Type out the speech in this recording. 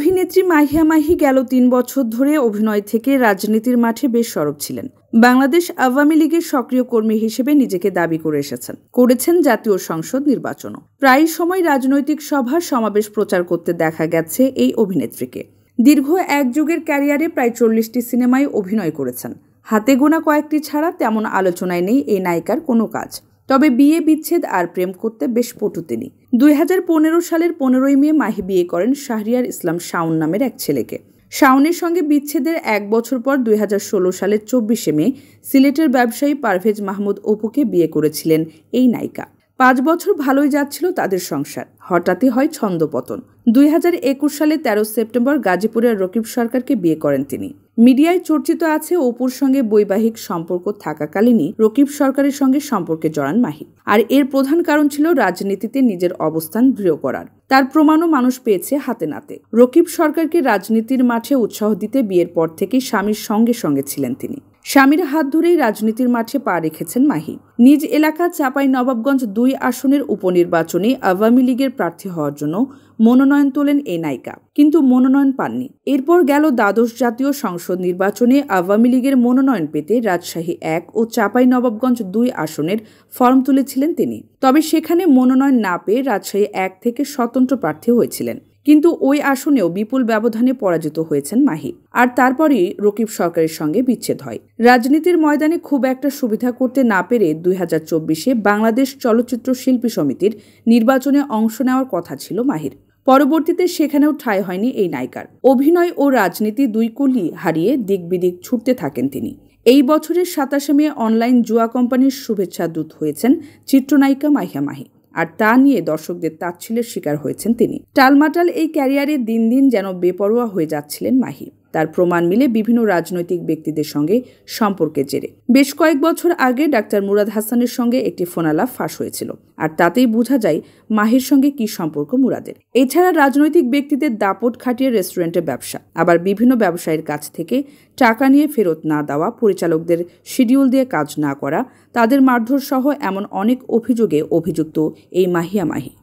অভিনেত্রী মাহিয়া মাহি গেল ৩ বছর ধরে অভিনয় থেকে রাজনীতির মাঠে বেশ সরব ছিলেন। বাংলাদেশ আওয়ামী লীগের সক্রিয় কর্মী হিসেবে নিজেকে দাবি করেছেন জাতীয় সংসদ নির্বাচনও। প্রায় সময় রাজনৈতিক সভা সমাবেশ প্রচার করতে দেখা গেছে এই অভিনেত্রীকে। দীর্ঘ এক যুগের ক্যারিয়ারে প্রায় ৪০টি সিনেমায় অভিনয় করেছেন। হাতে গোনা কয়েকটি ছাড়া তেমন আলোচনায় নেই এই নায়িকার কোনো কাজ। তবে বিয়ে বিচ্ছেদ আর প্রেম করতে বেশ পটু তিনি। ২০১৫ সালের ১৫ই মে মাহি বিয়ে করেন শাহরিয়ার ইসলাম শাওন নামের এক ছেলেকে। শাওনের সঙ্গে বিচ্ছেদের ১ বছর পর ২০১৬ সালের ২৪শে মে সিলেটের ব্যবসায়ী পারভেজ মাহমুদ অপুকে বিয়ে করেছিলেন এই নায়িকা। ৫ বছর ভালোই যাচ্ছিল তাদের সংসার, হঠাৎই হয় ছন্দপতন। ২০২১ সালে ১৩ সেপ্টেম্বর গাজীপুরের রকিব সরকারকে বিয়ে করেন তিনি। মিডিয়ায় চর্চিত আছে অপুর সঙ্গে বৈবাহিক সম্পর্ক থাকাকালীনই রকিব সরকারের সঙ্গে সম্পর্কে জড়ান মাহি। আর এর প্রধান কারণ ছিল রাজনীতিতে নিজের অবস্থান দৃঢ় করার। তার প্রমাণও মানুষ পেয়েছে হাতে নাতে। রকিব সরকারকে রাজনীতির মাঠে উৎসাহ দিতে বিয়ের পর থেকেই স্বামীর সঙ্গে সঙ্গে ছিলেন তিনি। স্বামীর হাত ধরেই রাজনীতির মাঠে পা রেখেছেন মাহি। নিজ এলাকা চাঁপাইনবাবগঞ্জ ২ আসনের উপনির্বাচনে আওয়ামী লীগের প্রার্থী হওয়ার জন্য মনোনয়ন তোলেন এই নায়িকা, কিন্তু মনোনয়ন পাননি। এরপর গেল দ্বাদশ জাতীয় সংসদ নির্বাচনে আওয়ামী লীগের মনোনয়ন পেতে রাজশাহী ১ ও চাঁপাইনবাবগঞ্জ ২ আসনের ফর্ম তুলেছিলেন তিনি। তবে সেখানে মনোনয়ন না পেয়ে রাজশাহী ১ থেকে স্বতন্ত্র প্রার্থী হয়েছিলেন, কিন্তু ওই আসনেও বিপুল ব্যবধানে পরাজিত হয়েছেন মাহি। আর তারপরই রকিব সরকারের সঙ্গে বিচ্ছেদ হয়। রাজনীতির ময়দানে খুব একটা সুবিধা করতে না পেরে ২০২৪-এ বাংলাদেশ চলচ্চিত্র শিল্পী সমিতির নির্বাচনে অংশ নেওয়ার কথা ছিল মাহির। পরবর্তীতে সেখানেও ঠাঁই হয়নি এই নায়িকার। অভিনয় ও রাজনীতি দুই কলি হারিয়ে দিক বিদিক ছুটতে থাকেন তিনি। এই বছরের ২৭শে মে অনলাইন জুয়া কোম্পানির শুভেচ্ছা দূত হয়েছেন চিত্রনায়িকা মাহিয়া মাহি। আর তা নিয়ে দর্শকদের তাচ্ছিল্যের শিকার হয়েছেন তিনি। টালমাটাল এই ক্যারিয়ারে দিন দিন যেন বেপরোয়া হয়ে যাচ্ছিলেন মাহি। তার প্রমাণ মিলে বিভিন্ন রাজনৈতিক ব্যক্তিদের সঙ্গে সম্পর্কের জেরে। বেশ কয়েক বছর আগে ডাক্তার মুরাদ হাসানের সঙ্গে একটি ফোনালাপ ফাঁস হয়েছিল, আর তাতেই বোঝা যায় মাহির সঙ্গে কি সম্পর্ক মুরাদের। এছাড়া রাজনৈতিক ব্যক্তিদের দাপট খাটিয়ে রেস্টুরেন্টের ব্যবসা, আবার বিভিন্ন ব্যবসায়ীর কাছ থেকে টাকা নিয়ে ফেরত না দেওয়া, পরিচালকদের শিডিউল দিয়ে কাজ না করা, তাদের মারধর সহ এমন অনেক অভিযোগে অভিযুক্ত এই মাহিয়া মাহি।